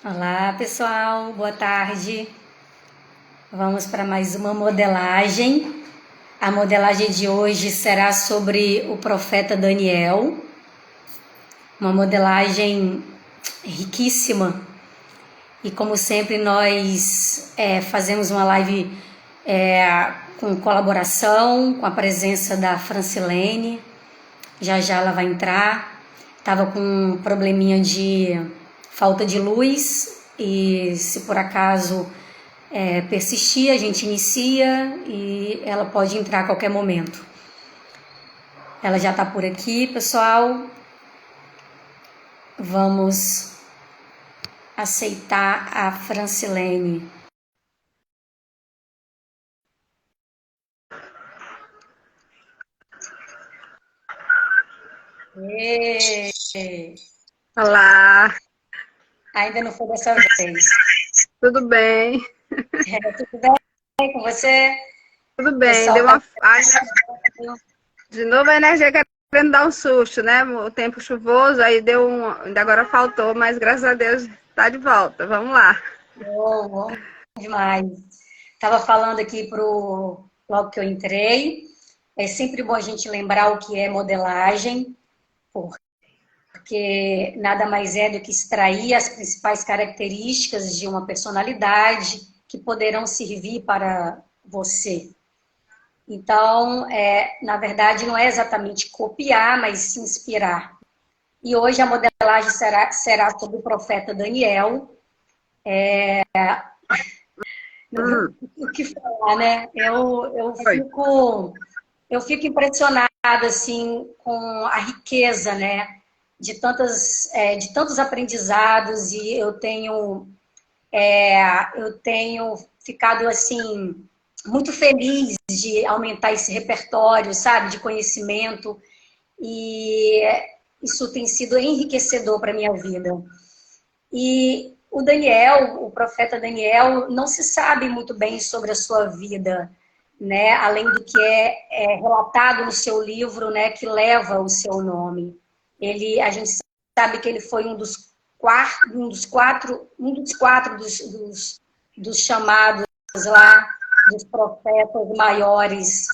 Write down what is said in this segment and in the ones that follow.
Olá, pessoal, boa tarde. Vamos para mais uma modelagem. A modelagem de hoje será sobre o profeta Daniel. Uma modelagem riquíssima. E como sempre, nós fazemos uma live com colaboração, com a presença da Francilene. Já já ela vai entrar. Estava com um probleminha de falta de luz e se por acaso persistir, a gente inicia e ela pode entrar a qualquer momento. Ela já está por aqui, pessoal. Vamos aceitar a Francilene. Olá, Ainda não foi dessa vez. tudo bem? Tudo bem com você? Tudo O bem, pessoal deu tá... uma. Ai, de novo a energia querendo dar um susto, né? O tempo chuvoso, aí deu um. Ainda agora faltou, mas graças a Deus tá de volta. Vamos lá. Bom demais. Estava falando aqui logo que eu entrei. É sempre bom a gente lembrar o que é modelagem, porque nada mais é do que extrair as principais características de uma personalidade que poderão servir para você. Então, na verdade, não é exatamente copiar, mas se inspirar. E hoje a modelagem será sobre o profeta Daniel. O que falar, né? Eu fico impressionada assim com a riqueza, né? De tantos aprendizados e eu tenho ficado assim muito feliz de aumentar esse repertório, sabe, de conhecimento e isso tem sido enriquecedor para minha vida. E o Daniel, o profeta Daniel, não se sabe muito bem sobre a sua vida, né? Além do que é relatado no seu livro, né? Que leva o seu nome. A gente sabe que ele foi um dos quatro dos chamados lá, dos profetas maiores.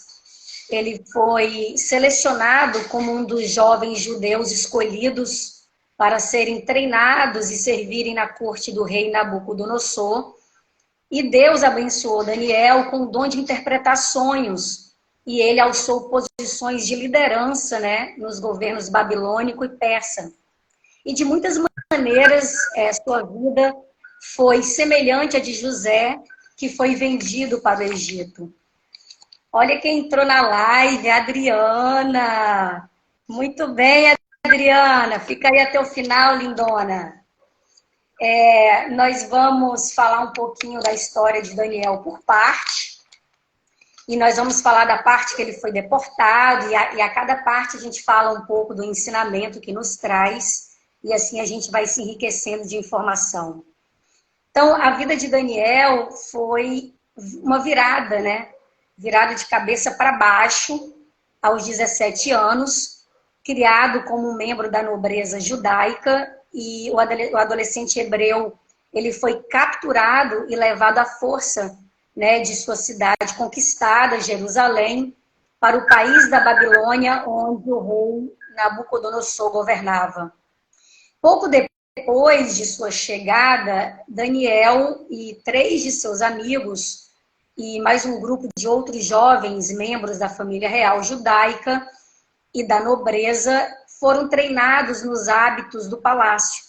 Ele foi selecionado como um dos jovens judeus escolhidos para serem treinados e servirem na corte do rei Nabucodonosor. E Deus abençoou Daniel com o dom de interpretar sonhos. E ele alçou posições de liderança, né, nos governos babilônico e persa. E de muitas maneiras, sua vida foi semelhante à de José, que foi vendido para o Egito. Olha quem entrou na live, a Adriana. Muito bem, Adriana. Fica aí até o final, lindona. Nós vamos falar um pouquinho da história de Daniel por parte. E nós vamos falar da parte que ele foi deportado. E a cada parte a gente fala um pouco do ensinamento que nos traz. E assim a gente vai se enriquecendo de informação. Então, a vida de Daniel foi uma virada, né? Virada de cabeça para baixo, aos 17 anos, criado como um membro da nobreza judaica, e o adolescente hebreu ele foi capturado e levado à força, né, de sua cidade conquistada, Jerusalém, para o país da Babilônia, onde o rei Nabucodonosor governava. Pouco depois de sua chegada, Daniel e 3 de seus amigos e mais um grupo de outros jovens membros da família real judaica e da nobreza foram treinados nos hábitos do palácio.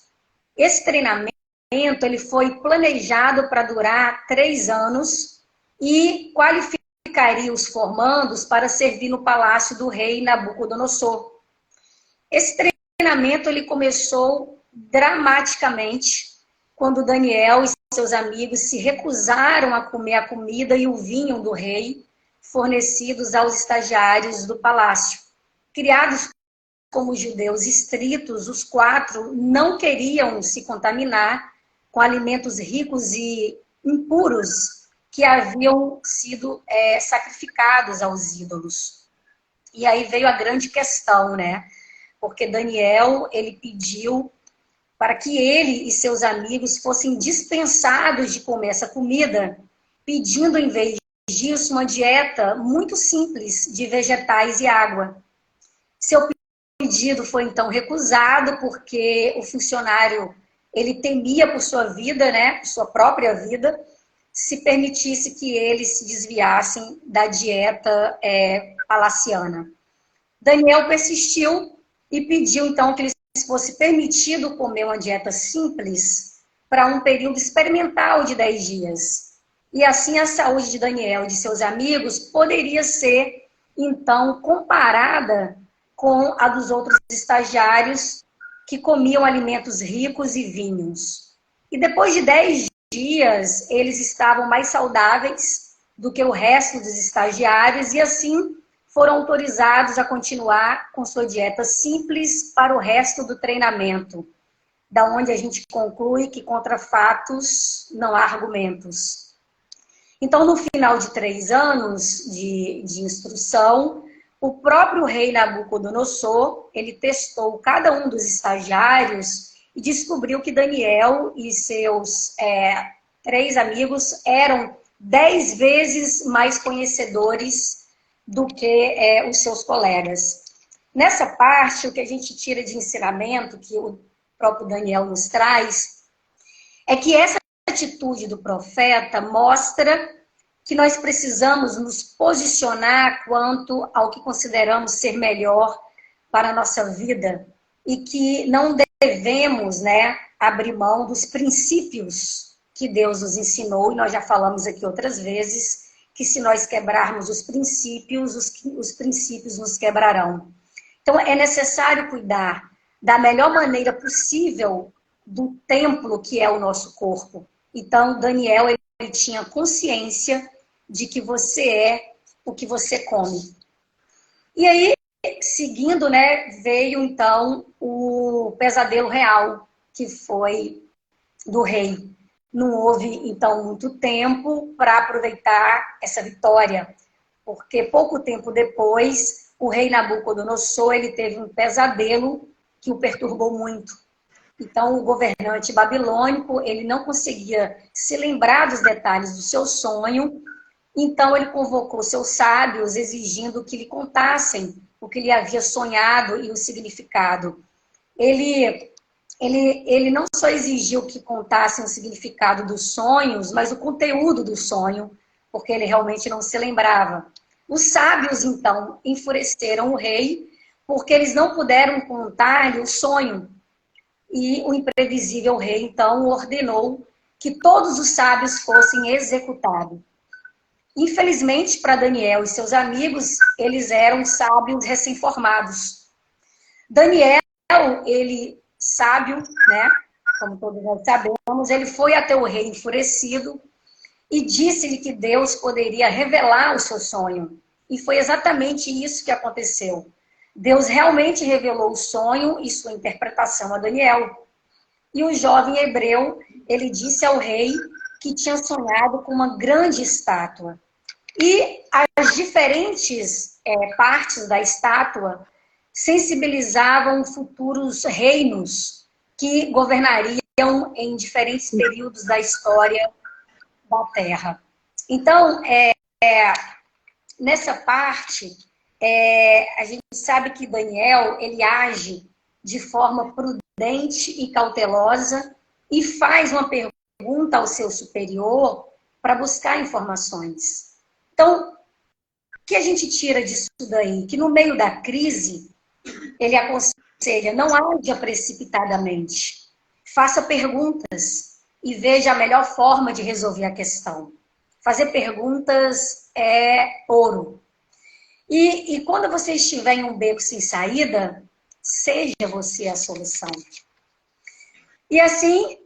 Esse treinamento ele foi planejado para durar 3 anos e qualificaria os formandos para servir no palácio do rei Nabucodonosor. Esse treinamento ele começou dramaticamente quando Daniel e seus amigos se recusaram a comer a comida e o vinho do rei fornecidos aos estagiários do palácio. Criados como judeus estritos, os 4 não queriam se contaminar com alimentos ricos e impuros que haviam sido sacrificados aos ídolos. E aí veio a grande questão, né? Porque Daniel, ele pediu para que ele e seus amigos fossem dispensados de comer essa comida, pedindo, em vez disso, uma dieta muito simples de vegetais e água. Seu pedido foi, então, recusado, porque o funcionário ele temia por sua vida, né, por sua própria vida, se permitisse que eles se desviassem da dieta palaciana. Daniel persistiu e pediu, então, que lhes fosse permitido comer uma dieta simples para um período experimental de 10 dias. E assim a saúde de Daniel e de seus amigos poderia ser, então, comparada com a dos outros estagiários que comiam alimentos ricos e vinhos. E depois de 10 dias, eles estavam mais saudáveis do que o resto dos estagiários e assim foram autorizados a continuar com sua dieta simples para o resto do treinamento, da onde a gente conclui que contra fatos não há argumentos. Então, no final de 3 anos de instrução, o próprio rei Nabucodonosor, ele testou cada um dos estagiários e descobriu que Daniel e seus 3 amigos eram 10 vezes mais conhecedores do que os seus colegas. Nessa parte, o que a gente tira de ensinamento, que o próprio Daniel nos traz, é que essa atitude do profeta mostra que nós precisamos nos posicionar quanto ao que consideramos ser melhor para a nossa vida e que não devemos, né, abrir mão dos princípios que Deus nos ensinou, e nós já falamos aqui outras vezes, que se nós quebrarmos os princípios, os princípios nos quebrarão. Então, é necessário cuidar da melhor maneira possível do templo que é o nosso corpo. Então, Daniel, ele tinha consciência de que você é o que você come. E aí, seguindo, né, veio, então, o pesadelo real, que foi do rei. Não houve, então, muito tempo para aproveitar essa vitória, porque pouco tempo depois, o rei Nabucodonosor, ele teve um pesadelo que o perturbou muito. Então, o governante babilônico, ele não conseguia se lembrar dos detalhes do seu sonho, então ele convocou seus sábios, exigindo que lhe contassem o que ele havia sonhado e o significado. Ele não só exigiu que contassem o significado dos sonhos, mas o conteúdo do sonho, porque ele realmente não se lembrava. Os sábios, então, enfureceram o rei, porque eles não puderam contar-lhe o sonho. E o imprevisível rei, então, ordenou que todos os sábios fossem executados. Infelizmente, para Daniel e seus amigos, eles eram sábios recém-formados. Daniel, ele sábio, né? Como todos nós sabemos, ele foi até o rei enfurecido e disse-lhe que Deus poderia revelar o seu sonho. E foi exatamente isso que aconteceu. Deus realmente revelou o sonho e sua interpretação a Daniel. E o jovem hebreu, ele disse ao rei que tinha sonhado com uma grande estátua. E as diferentes partes da estátua sensibilizavam futuros reinos que governariam em diferentes períodos da história da Terra. Então, nessa parte, a gente sabe que Daniel, ele age de forma prudente e cautelosa e faz uma pergunta ao seu superior para buscar informações. Então, o que a gente tira disso daí? Que no meio da crise, ele aconselha, não haja precipitadamente. Faça perguntas e veja a melhor forma de resolver a questão. Fazer perguntas é ouro. E quando você estiver em um beco sem saída, seja você a solução. E assim,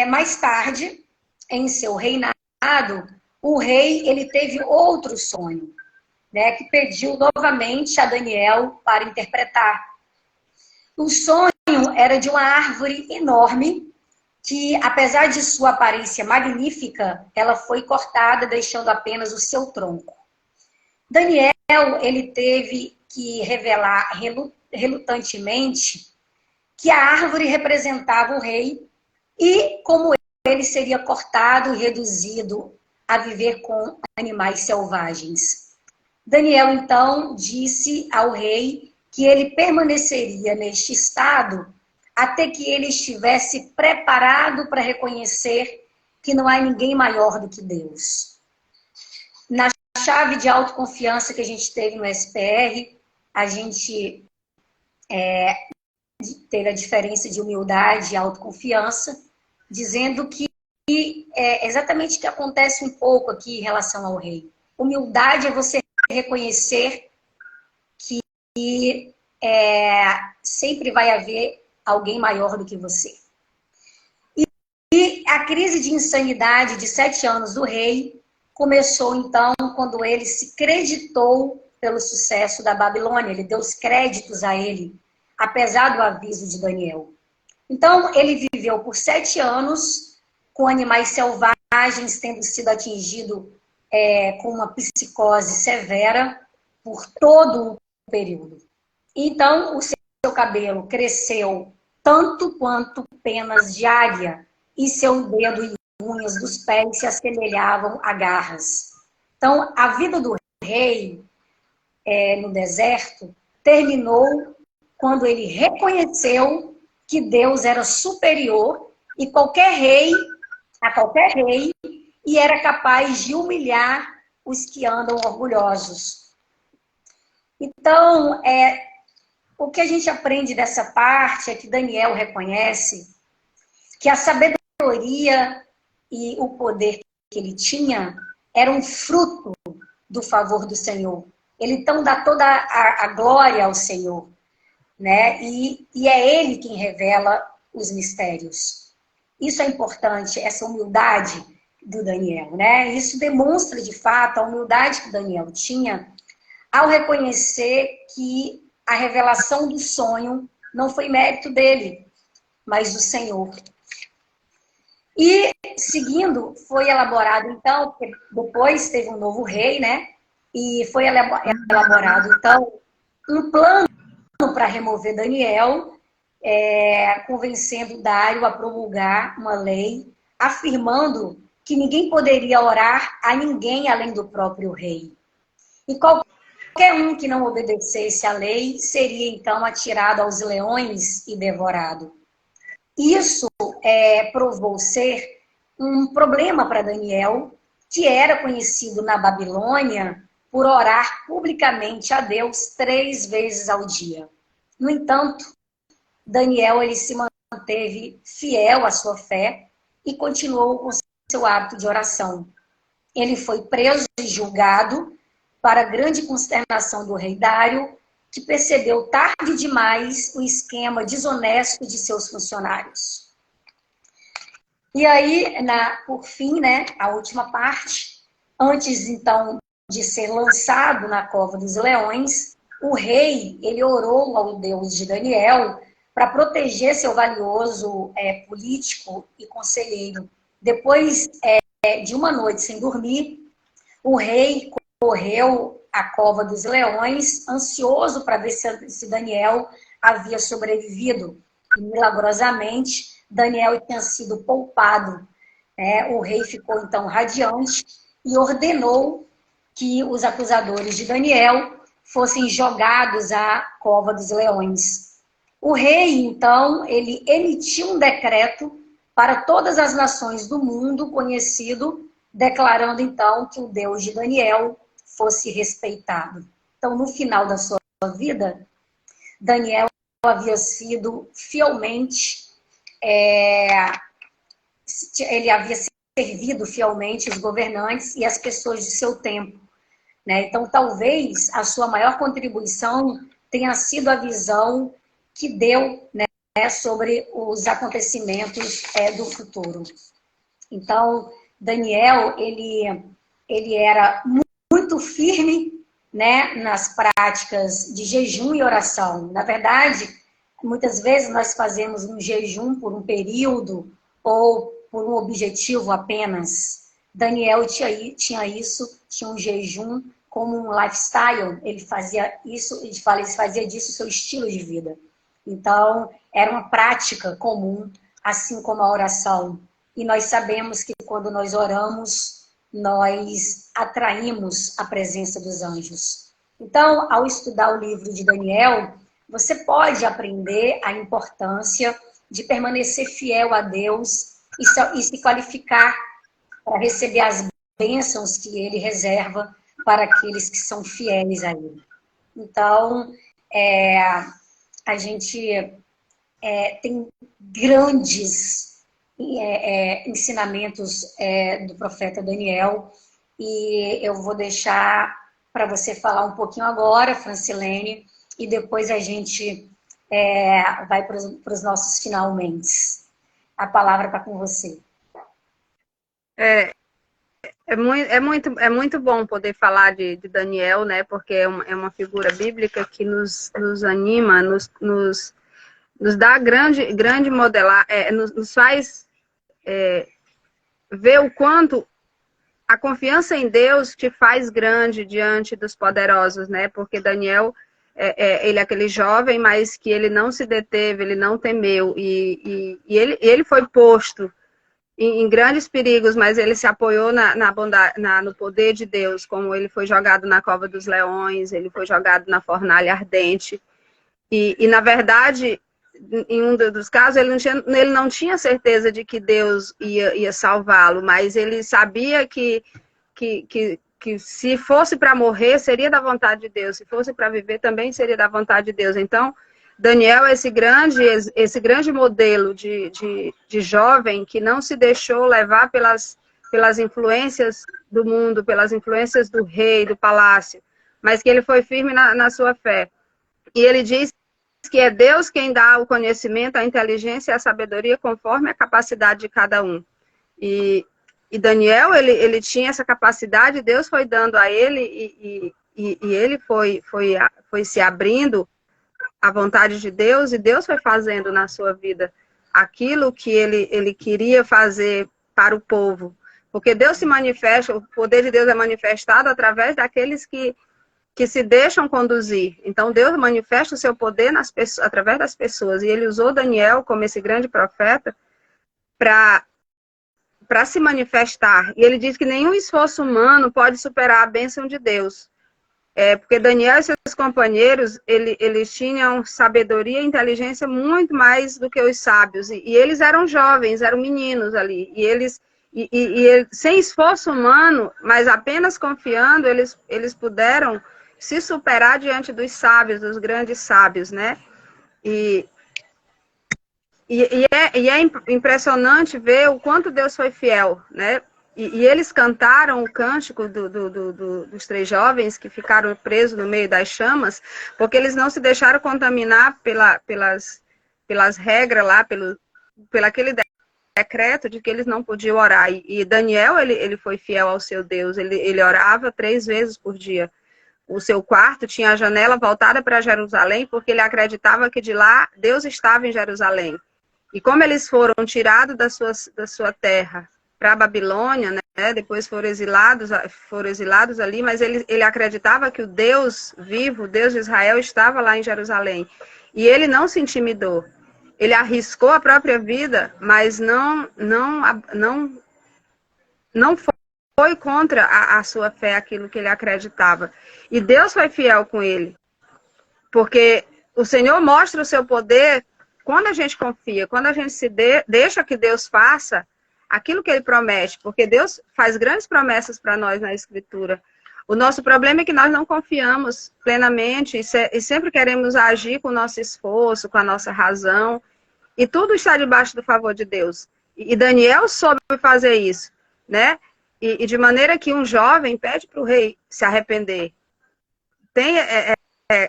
mais tarde, em seu reinado, o rei ele teve outro sonho, né, que pediu novamente a Daniel para interpretar. O sonho era de uma árvore enorme, que apesar de sua aparência magnífica, ela foi cortada, deixando apenas o seu tronco. Daniel, ele teve que revelar relutantemente que a árvore representava o rei e como ele seria cortado e reduzido a viver com animais selvagens. Daniel, então, disse ao rei que ele permaneceria neste estado até que ele estivesse preparado para reconhecer que não há ninguém maior do que Deus. Na chave de autoconfiança que a gente teve no SPR, a gente teve a diferença de humildade e autoconfiança, dizendo que é exatamente o que acontece um pouco aqui em relação ao rei. Humildade é você reconhecer que sempre vai haver alguém maior do que você. E a crise de insanidade de 7 anos do rei começou, então, quando ele se creditou pelo sucesso da Babilônia. Ele deu os créditos a ele, apesar do aviso de Daniel. Então, ele viveu por 7 anos com animais selvagens, tendo sido atingido com uma psicose severa por todo o período. Então, o seu cabelo cresceu tanto quanto penas de águia, e seu dedo e unhas dos pés se assemelhavam a garras. Então, a vida do rei no deserto terminou quando ele reconheceu que Deus era superior a qualquer rei, e era capaz de humilhar os que andam orgulhosos. Então, o que a gente aprende dessa parte é que Daniel reconhece que a sabedoria e o poder que ele tinha eram fruto do favor do Senhor. Ele então dá toda a glória ao Senhor, né? E é ele quem revela os mistérios. Isso é importante, essa humildade do Daniel, né? Isso demonstra, de fato, a humildade que Daniel tinha ao reconhecer que a revelação do sonho não foi mérito dele, mas do Senhor. E, seguindo, foi elaborado, então, porque depois teve um novo rei, né? E foi elaborado, então, um plano para remover Daniel, convencendo Dário a promulgar uma lei, afirmando que ninguém poderia orar a ninguém além do próprio rei. E qualquer um que não obedecesse à lei seria, então, atirado aos leões e devorado. Isso provou ser um problema para Daniel, que era conhecido na Babilônia por orar publicamente a Deus 3 vezes ao dia. No entanto, Daniel ele se manteve fiel à sua fé e continuou com seu hábito de oração. Ele foi preso e julgado, para grande consternação do rei Dário, que percebeu tarde demais o esquema desonesto de seus funcionários. E aí, por fim, né, a última parte, antes então de ser lançado na cova dos leões, o rei ele orou ao Deus de Daniel para proteger seu valioso político e conselheiro. Depois de uma noite sem dormir, o rei correu à cova dos leões, ansioso para ver se Daniel havia sobrevivido. E, milagrosamente, Daniel tinha sido poupado. O rei ficou, então, radiante e ordenou que os acusadores de Daniel fossem jogados à cova dos leões. O rei, então, ele emitiu um decreto para todas as nações do mundo conhecido, declarando, então, que o Deus de Daniel fosse respeitado. Então, no final da sua vida, Daniel havia sido fielmente, ele havia servido fielmente os governantes e as pessoas de seu tempo, né? Então, talvez a sua maior contribuição tenha sido a visão que deu, né, sobre os acontecimentos do futuro. Então, Daniel, ele era muito firme, né, nas práticas de jejum e oração. Na verdade, muitas vezes nós fazemos um jejum por um período ou por um objetivo apenas. Daniel tinha isso, tinha um jejum como um lifestyle, ele fazia isso, ele fazia disso seu estilo de vida. Então, era uma prática comum, assim como a oração. E nós sabemos que quando nós oramos, nós atraímos a presença dos anjos. Então, ao estudar o livro de Daniel, você pode aprender a importância de permanecer fiel a Deus e se qualificar para receber as bênçãos que Ele reserva para aqueles que são fiéis a Ele. Então, a gente tem grandes ensinamentos do profeta Daniel, e eu vou deixar para você falar um pouquinho agora, Francilene, e depois a gente vai para os nossos finalmente. A palavra está com você. É muito bom poder falar de Daniel, né? Porque é uma figura bíblica que nos anima, nos dá grande modelar, nos faz ver o quanto a confiança em Deus te faz grande diante dos poderosos, né? Porque Daniel, ele é aquele jovem, mas que ele não se deteve, ele não temeu, e ele foi posto em grandes perigos, mas ele se apoiou na bondade, no poder de Deus, como ele foi jogado na cova dos leões, ele foi jogado na fornalha ardente, e na verdade, em um dos casos, ele não tinha certeza de que Deus ia salvá-lo, mas ele sabia que se fosse para morrer, seria da vontade de Deus, se fosse para viver, também seria da vontade de Deus. Então, Daniel é esse grande modelo de jovem que não se deixou levar pelas influências do mundo, pelas influências do rei, do palácio, mas que ele foi firme na sua fé. E ele diz que é Deus quem dá o conhecimento, a inteligência e a sabedoria conforme a capacidade de cada um. E Daniel, ele tinha essa capacidade, Deus foi dando a ele, e ele foi se abrindo à vontade de Deus, e Deus foi fazendo na sua vida aquilo que ele queria fazer para o povo. Porque Deus se manifesta, o poder de Deus é manifestado através daqueles que se deixam conduzir. Então, Deus manifesta o seu poder através das pessoas. E ele usou Daniel como esse grande profeta para se manifestar. E ele diz que nenhum esforço humano pode superar a bênção de Deus. Porque Daniel e seus companheiros, eles tinham sabedoria e inteligência muito mais do que os sábios. E eles eram jovens, eram meninos ali. E eles, sem esforço humano, mas apenas confiando, eles puderam se superar diante dos sábios, dos grandes sábios, né? E é impressionante ver o quanto Deus foi fiel, né? E eles cantaram o cântico dos três jovens que ficaram presos no meio das chamas, porque eles não se deixaram contaminar pelas regras lá, pelo aquele decreto de que eles não podiam orar. E Daniel, ele foi fiel ao seu Deus, ele orava 3 vezes por dia. O seu quarto tinha a janela voltada para Jerusalém, porque ele acreditava que de lá Deus estava em Jerusalém. E como eles foram tirados da sua terra para a Babilônia, né? Depois foram exilados ali, mas ele acreditava que o Deus vivo, o Deus de Israel, estava lá em Jerusalém. E ele não se intimidou. Ele arriscou a própria vida, mas não foi contra a sua fé, aquilo que ele acreditava. E Deus foi fiel com ele. Porque o Senhor mostra o seu poder quando a gente confia, quando a gente deixa que Deus faça aquilo que ele promete. Porque Deus faz grandes promessas para nós na Escritura. O nosso problema é que nós não confiamos plenamente e sempre queremos agir com o nosso esforço, com a nossa razão. E tudo está debaixo do favor de Deus. E Daniel soube fazer isso, né? E de maneira que um jovem pede para o rei se arrepender. Tem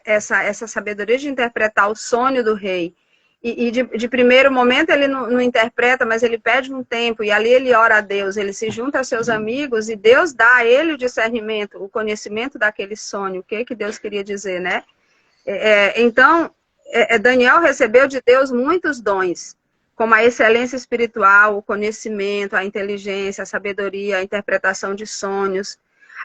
essa sabedoria de interpretar o sonho do rei. E de primeiro momento ele não interpreta, mas ele pede um tempo, e ali ele ora a Deus, ele se junta a seus amigos, e Deus dá a ele o discernimento, o conhecimento daquele sonho, o que Deus queria dizer, né? Então, Daniel recebeu de Deus muitos dons, como a excelência espiritual, o conhecimento, a inteligência, a sabedoria, a interpretação de sonhos,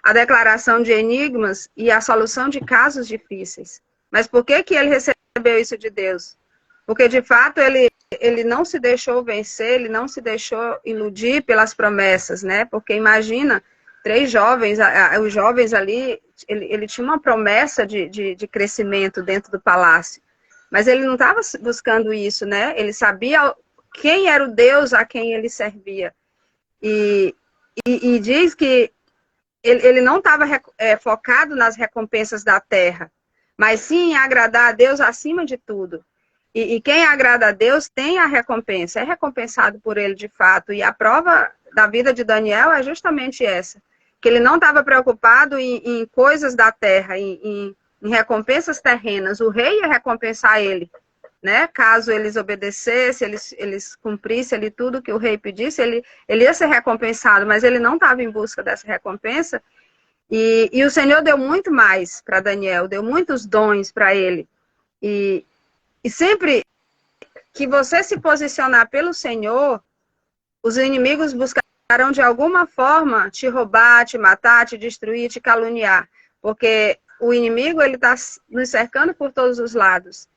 a declaração de enigmas e a solução de casos difíceis. Mas por que ele recebeu isso de Deus? Porque, de fato, ele não se deixou vencer, ele não se deixou iludir pelas promessas, né? Porque imagina, 3 jovens, os jovens ali, ele tinha uma promessa de crescimento dentro do palácio. Mas ele não estava buscando isso, né? Ele sabia quem era o Deus a quem ele servia. E diz que ele não estava focado nas recompensas da terra, mas sim em agradar a Deus acima de tudo. E quem agrada a Deus tem a recompensa, é recompensado por ele de fato. E a prova da vida de Daniel é justamente essa, que ele não estava preocupado em coisas da terra, em recompensas terrenas. O rei ia recompensar ele, né? Caso eles obedecessem, eles cumprissem ali tudo que o rei pedisse, ele ia ser recompensado, mas ele não estava em busca dessa recompensa. E o Senhor deu muito mais para Daniel, deu muitos dons para ele. E sempre que você se posicionar pelo Senhor, os inimigos buscarão de alguma forma te roubar, te matar, te destruir, te caluniar. Porque o inimigo ele está nos cercando por todos os lados.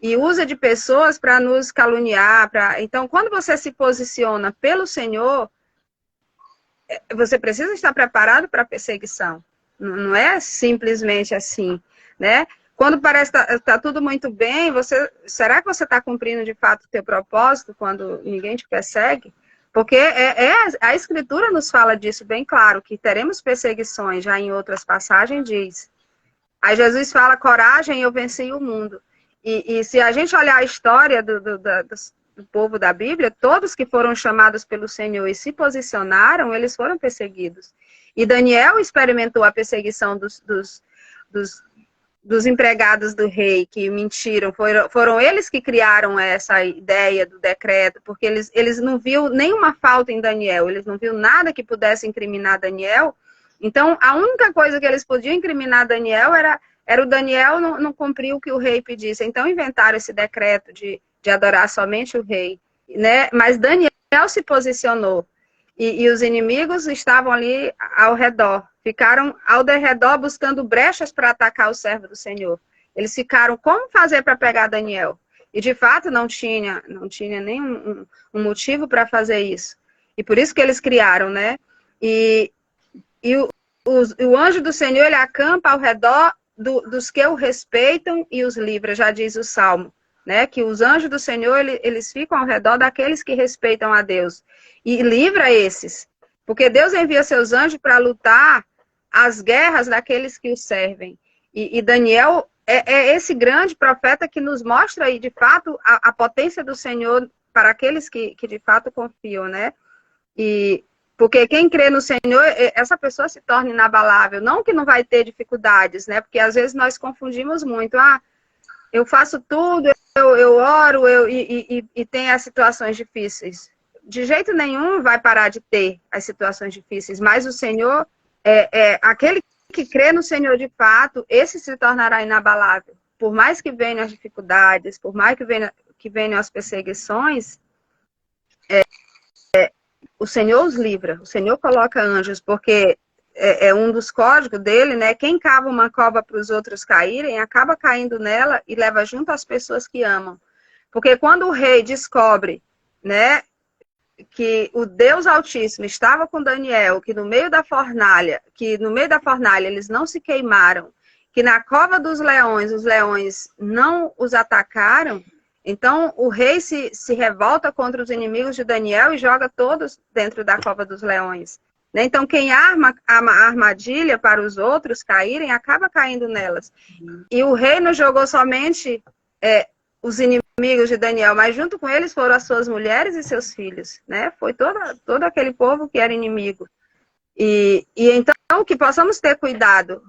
E usa de pessoas para nos caluniar. Então, quando você se posiciona pelo Senhor, você precisa estar preparado para a perseguição. Não é simplesmente assim, né? Quando parece que tá tudo muito bem, será que você está cumprindo de fato o teu propósito quando ninguém te persegue? Porque a Escritura nos fala disso bem claro, que teremos perseguições, já em outras passagens diz. Aí Jesus fala, coragem, eu venci o mundo. E se a gente olhar a história do povo da Bíblia, todos que foram chamados pelo Senhor e se posicionaram, eles foram perseguidos. E Daniel experimentou a perseguição dos empregados do rei que mentiram, foram eles que criaram essa ideia do decreto, porque eles não viram nenhuma falta em Daniel, eles não viram nada que pudesse incriminar Daniel. Então, a única coisa que eles podiam incriminar Daniel era o Daniel não cumprir o que o rei pedisse. Então, inventaram esse decreto de adorar somente o rei, né? Mas Daniel se posicionou. E os inimigos estavam ali ao redor, ficaram ao derredor buscando brechas para atacar o servo do Senhor. Eles ficaram, como fazer para pegar Daniel? E de fato não tinha nenhum um motivo para fazer isso. E por isso que eles criaram, né? E o anjo do Senhor, ele acampa ao redor dos que o respeitam e os livra, já diz o Salmo. Né, que os anjos do Senhor, eles ficam ao redor daqueles que respeitam a Deus. E livra esses. Porque Deus envia seus anjos para lutar as guerras daqueles que o servem. E Daniel é esse grande profeta que nos mostra aí, de fato, a potência do Senhor para aqueles que de fato confiam, né? Porque quem crê no Senhor, essa pessoa se torna inabalável. Não que não vai ter dificuldades, né? Porque às vezes nós confundimos muito. Eu faço tudo, eu oro, e tem as situações difíceis. De jeito nenhum vai parar de ter as situações difíceis, mas o Senhor, aquele que crê no Senhor de fato, esse se tornará inabalável. Por mais que venham as dificuldades, por mais que venham as perseguições, o Senhor os livra, o Senhor coloca anjos, porque é um dos códigos dele, né? Quem cava uma cova para os outros caírem, acaba caindo nela e leva junto as pessoas que amam. Porque quando o rei descobre, né, que o Deus Altíssimo estava com Daniel, que no meio da fornalha eles não se queimaram, que na cova dos leões, os leões não os atacaram, então o rei se revolta contra os inimigos de Daniel e joga todos dentro da cova dos leões. Então, quem arma a armadilha para os outros caírem, acaba caindo nelas. E o rei não jogou somente os inimigos de Daniel, mas junto com eles foram as suas mulheres e seus filhos, né? Foi todo aquele povo que era inimigo. E então, que possamos ter cuidado,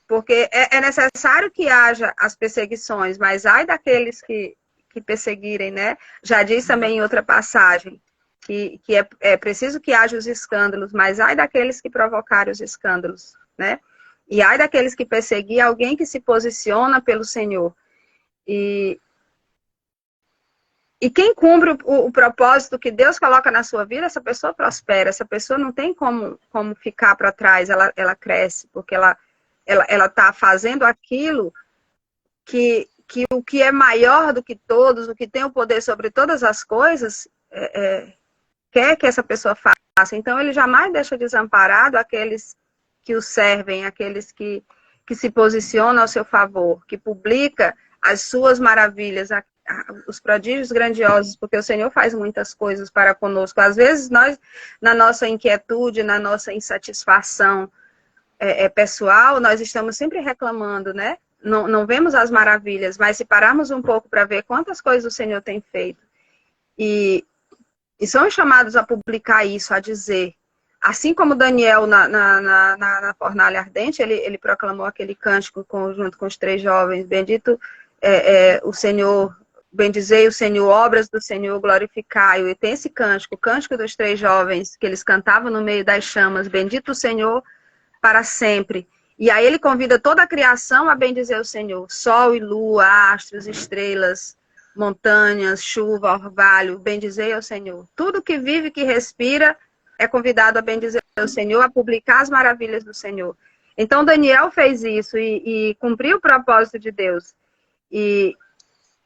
porque é necessário que haja as perseguições, mas ai daqueles que perseguirem, né? Já diz também em outra passagem, que é preciso que haja os escândalos, mas ai daqueles que provocarem os escândalos, né? E ai daqueles que perseguir alguém que se posiciona pelo Senhor. E quem cumpre o propósito que Deus coloca na sua vida, essa pessoa prospera, essa pessoa não tem como ficar para trás, ela cresce, porque ela está fazendo aquilo que que o que é maior do que todos, o que tem o poder sobre todas as coisas, quer que essa pessoa faça. Então, ele jamais deixa desamparado aqueles que o servem, aqueles que se posicionam ao seu favor, que publica as suas maravilhas, os prodígios grandiosos, porque o Senhor faz muitas coisas para conosco. Às vezes, nós, na nossa inquietude, na nossa insatisfação pessoal, nós estamos sempre reclamando, né? Não vemos as maravilhas, mas se pararmos um pouco para ver quantas coisas o Senhor tem feito, e somos chamados a publicar isso, a dizer. Assim como Daniel, na fornalha ardente, ele proclamou aquele cântico junto com os 3 jovens, bendito o Senhor, bendizei o Senhor, obras do Senhor, glorificai-o. E tem esse cântico, o cântico dos 3 jovens, que eles cantavam no meio das chamas, bendito o Senhor para sempre. E aí ele convida toda a criação a bendizer o Senhor, sol e lua, astros, estrelas, montanhas, chuva, orvalho, bendizei ao Senhor. Tudo que vive, que respira, é convidado a bendizer o Senhor, a publicar as maravilhas do Senhor. Então, Daniel fez isso e cumpriu o propósito de Deus. E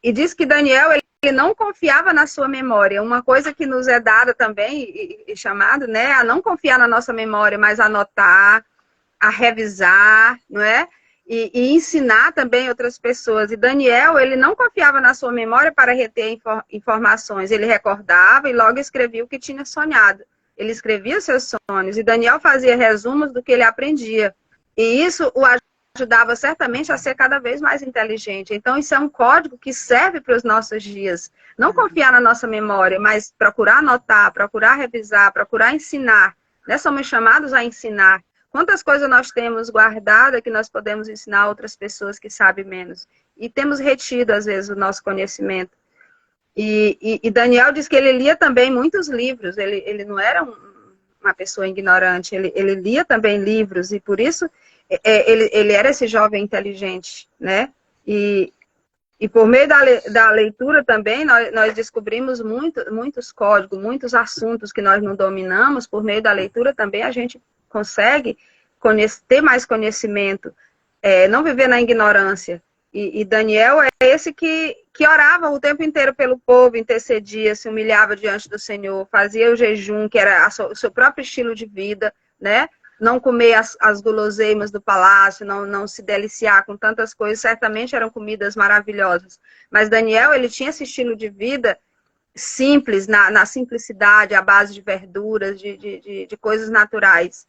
diz que Daniel, ele não confiava na sua memória. Uma coisa que nos é dada também, e chamado, né, a não confiar na nossa memória, mas a anotar, a revisar, não é? E ensinar também outras pessoas. E Daniel, ele não confiava na sua memória para reter informações. Ele recordava e logo escrevia o que tinha sonhado. Ele escrevia seus sonhos. E Daniel fazia resumos do que ele aprendia. E isso o ajudava certamente a ser cada vez mais inteligente. Então, isso é um código que serve para os nossos dias. Não confiar na nossa memória, mas procurar anotar, procurar revisar, procurar ensinar. Né? Somos chamados a ensinar. Quantas coisas nós temos guardada que nós podemos ensinar a outras pessoas que sabem menos. E temos retido, às vezes, o nosso conhecimento. E Daniel diz que ele lia também muitos livros. Ele não era uma pessoa ignorante. Ele lia também livros. E por isso, ele era esse jovem inteligente, né? E por meio da leitura também, nós descobrimos muitos códigos, muitos assuntos que nós não dominamos. Por meio da leitura também a gente consegue ter mais conhecimento, não viver na ignorância. E Daniel é esse que orava o tempo inteiro pelo povo, intercedia, se humilhava diante do Senhor, fazia o jejum, que era o seu próprio estilo de vida, né? Não comer as guloseimas do palácio, não se deliciar com tantas coisas, certamente eram comidas maravilhosas. Mas Daniel, ele tinha esse estilo de vida simples, na simplicidade, à base de verduras, de coisas naturais.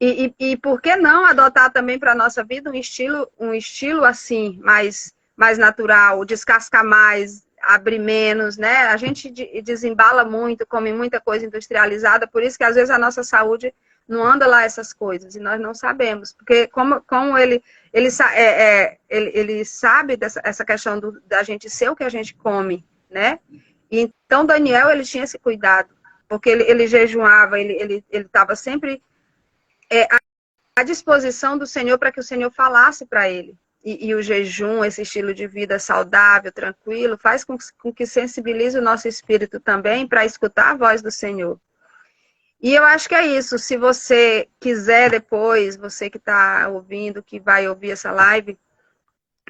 E por que não adotar também para a nossa vida um estilo assim, mais natural, descascar mais, abrir menos, né? A gente desembala muito, come muita coisa industrializada, por isso que às vezes a nossa saúde não anda lá essas coisas, e nós não sabemos, porque como ele sabe essa questão da gente ser o que a gente come, né? E então Daniel, ele tinha esse cuidado, porque ele jejuava, ele estava sempre à disposição do Senhor para que o Senhor falasse para ele. E o jejum, esse estilo de vida saudável, tranquilo, faz com que sensibilize o nosso espírito também para escutar a voz do Senhor. E eu acho que é isso. Se você quiser depois, você que está ouvindo, que vai ouvir essa live,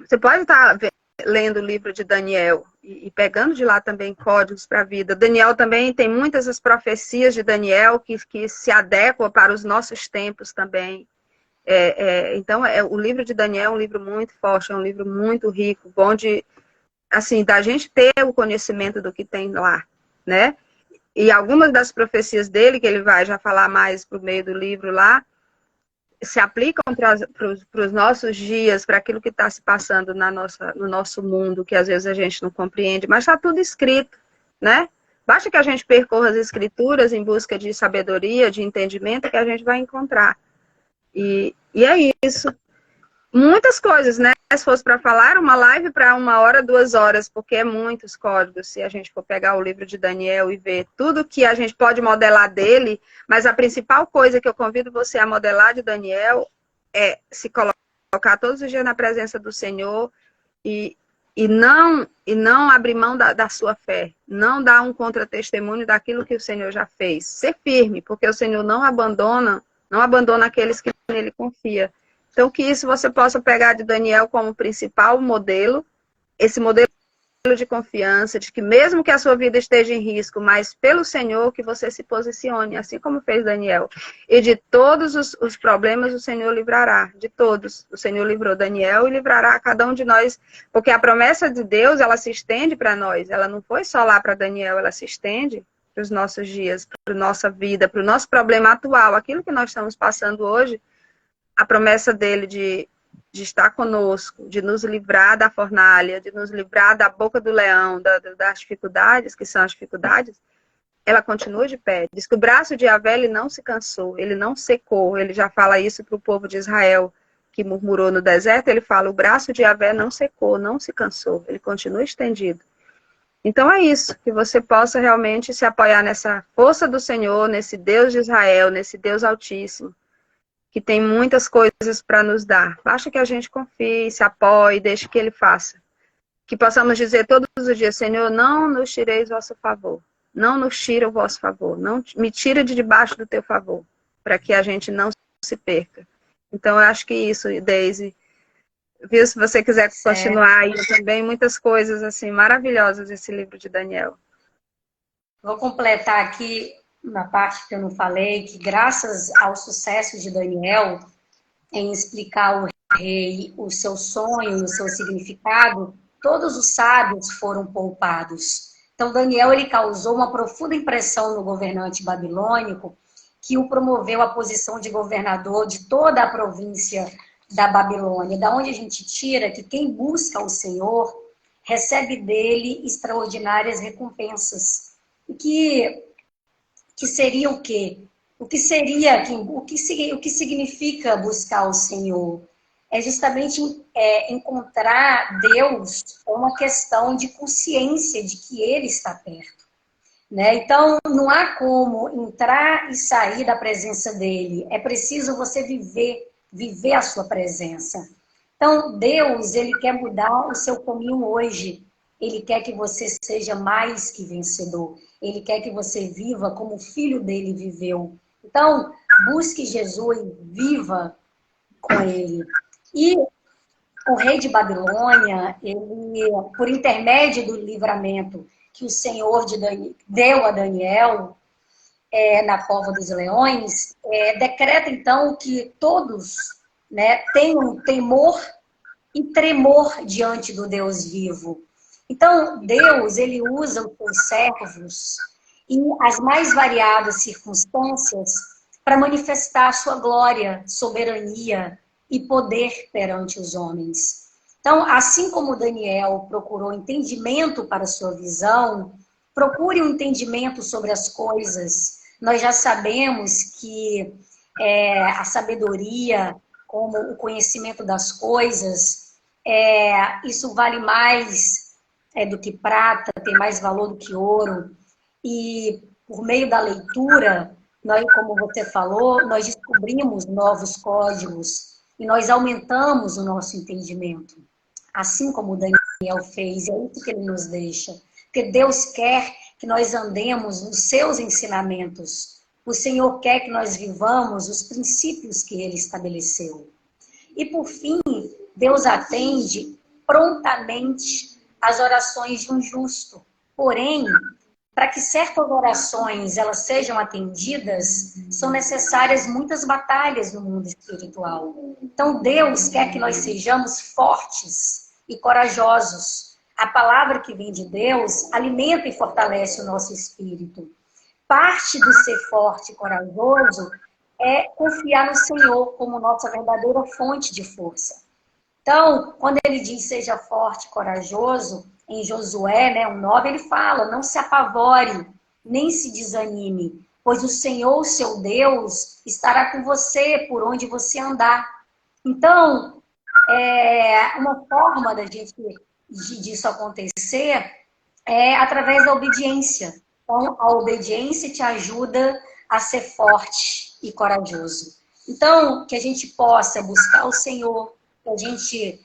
você pode estar lendo o livro de Daniel e pegando de lá também códigos para a vida. Daniel também tem muitas as profecias de Daniel que se adequam para os nossos tempos também. Então, o livro de Daniel é um livro muito forte, é um livro muito rico, bom da gente ter o conhecimento do que tem lá, né? E algumas das profecias dele, que ele vai já falar mais por meio do livro lá, se aplicam para os nossos dias, para aquilo que está se passando no nosso mundo, que às vezes a gente não compreende, mas está tudo escrito, né? Basta que a gente percorra as escrituras em busca de sabedoria, de entendimento, que a gente vai encontrar. E é isso. Muitas coisas, né? Se fosse para falar, uma live para 1 hora, 2 horas, porque é muitos códigos. Se a gente for pegar o livro de Daniel e ver tudo que a gente pode modelar dele, mas a principal coisa que eu convido você a modelar de Daniel é se colocar todos os dias na presença do Senhor e não abrir mão da sua fé. Não dar um contra-testemunho daquilo que o Senhor já fez. Ser firme, porque o Senhor não abandona aqueles que nele confia. Então, que isso você possa pegar de Daniel como principal modelo esse modelo de confiança, de que mesmo que a sua vida esteja em risco, mas pelo Senhor que você se posicione, assim como fez Daniel. E de todos os problemas o Senhor livrará, de todos. O Senhor livrou Daniel e livrará a cada um de nós, porque a promessa de Deus, ela se estende para nós, ela não foi só lá para Daniel, ela se estende para os nossos dias, para a nossa vida, para o nosso problema atual, aquilo que nós estamos passando hoje, a promessa dele de estar conosco, de nos livrar da fornalha, de nos livrar da boca do leão, das dificuldades, que são as dificuldades, ela continua de pé. Diz que o braço de Yahvé, ele não se cansou, ele não secou. Ele já fala isso para o povo de Israel, que murmurou no deserto. Ele fala, o braço de Yahvé não secou, não se cansou. Ele continua estendido. Então é isso, que você possa realmente se apoiar nessa força do Senhor, nesse Deus de Israel, nesse Deus Altíssimo, que tem muitas coisas para nos dar. Basta que a gente confie, se apoie, deixe que Ele faça. Que possamos dizer todos os dias, Senhor, não nos tireis o vosso favor. Não nos tira o vosso favor. Não me tira de debaixo do teu favor. Para que a gente não se perca. Então, eu acho que isso, Deise. Viu? Se você quiser continuar aí também, muitas coisas assim maravilhosas esse livro de Daniel. Vou completar aqui na parte que eu não falei, que graças ao sucesso de Daniel em explicar ao rei o seu sonho e o seu significado, todos os sábios foram poupados. Então, Daniel ele causou uma profunda impressão no governante babilônico, que o promoveu à posição de governador de toda a província da Babilônia, da onde a gente tira que quem busca o Senhor recebe dele extraordinárias recompensas. E que seria o quê? O que significa buscar o Senhor? É justamente encontrar Deus com uma questão de consciência de que Ele está perto. Né? Então, não há como entrar e sair da presença dEle. É preciso você viver a sua presença. Então, Deus, Ele quer mudar o seu caminho hoje. Ele quer que você seja mais que vencedor. Ele quer que você viva como o filho dele viveu. Então, busque Jesus e viva com ele. E o rei de Babilônia, ele, por intermédio do livramento que o Senhor deu a Daniel na cova dos leões, decreta então que todos, né, tenham temor e tremor diante do Deus vivo. Então, Deus, ele usa os seus servos em as mais variadas circunstâncias para manifestar a sua glória, soberania e poder perante os homens. Então, assim como Daniel procurou entendimento para a sua visão, procure um entendimento sobre as coisas. Nós já sabemos que a sabedoria, como o conhecimento das coisas, isso vale mais do que prata, tem mais valor do que ouro. E por meio da leitura, nós, como você falou, nós descobrimos novos códigos e nós aumentamos o nosso entendimento. Assim como o Daniel fez, é isso que ele nos deixa. Porque Deus quer que nós andemos nos seus ensinamentos. O Senhor quer que nós vivamos os princípios que ele estabeleceu. E por fim, Deus atende prontamente as orações de um justo. Porém, para que certas orações elas sejam atendidas, são necessárias muitas batalhas no mundo espiritual. Então, Deus quer que nós sejamos fortes e corajosos. A palavra que vem de Deus alimenta e fortalece o nosso espírito. Parte do ser forte e corajoso é confiar no Senhor como nossa verdadeira fonte de força. Então, quando ele diz seja forte e corajoso, em Josué, né, 1:9, ele fala, não se apavore, nem se desanime, pois o Senhor, seu Deus, estará com você por onde você andar. Então, uma forma disso acontecer é através da obediência. Então, a obediência te ajuda a ser forte e corajoso. Então, que a gente possa buscar o Senhor, que a gente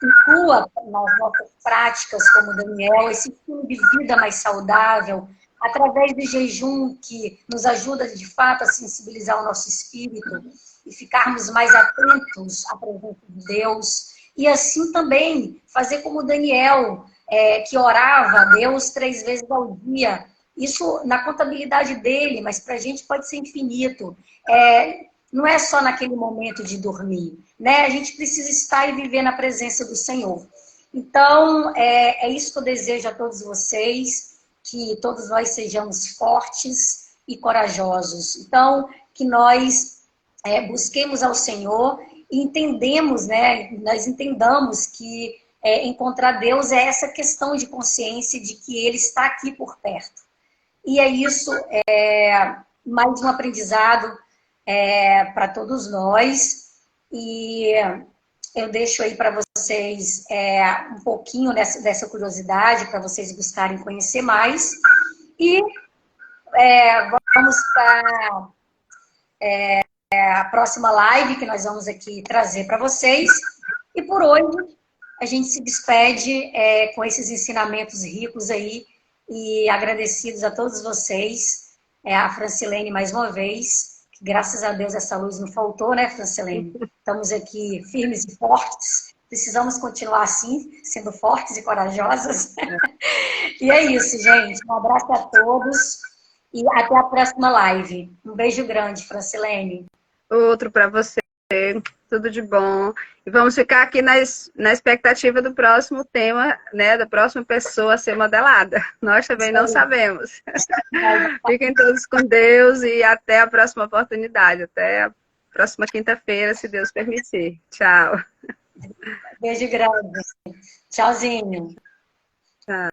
inclua nas nossas práticas, como Daniel, esse estilo de vida mais saudável, através do jejum, que nos ajuda, de fato, a sensibilizar o nosso espírito e ficarmos mais atentos à presença de Deus. E assim também fazer como Daniel, que orava a Deus 3 vezes ao dia. Isso na contabilidade dele, mas para a gente pode ser infinito. Não é só naquele momento de dormir, né? A gente precisa estar e viver na presença do Senhor. Então, é isso que eu desejo a todos vocês, que todos nós sejamos fortes e corajosos. Então, que nós busquemos ao Senhor e entendemos, né? Nós entendamos que encontrar Deus é essa questão de consciência de que Ele está aqui por perto. E é isso, mais um aprendizado para todos nós. E eu deixo aí para vocês um pouquinho dessa curiosidade, para vocês buscarem conhecer mais. E vamos para a próxima live que nós vamos aqui trazer para vocês. E por hoje, a gente se despede com esses ensinamentos ricos aí e agradecidos a todos vocês. A Francilene mais uma vez. Graças a Deus essa luz não faltou, né, Francilene? Estamos aqui firmes e fortes. Precisamos continuar assim, sendo fortes e corajosas. E é isso, gente. Um abraço a todos e até a próxima live. Um beijo grande, Francilene. Outro para você. Tudo de bom. E vamos ficar aqui na expectativa do próximo tema, né? Da próxima pessoa a ser modelada. Nós também não sabemos. Fiquem todos com Deus e até a próxima oportunidade. Até a próxima quinta-feira, se Deus permitir. Tchau. Beijo grande. Tchauzinho. Tchau.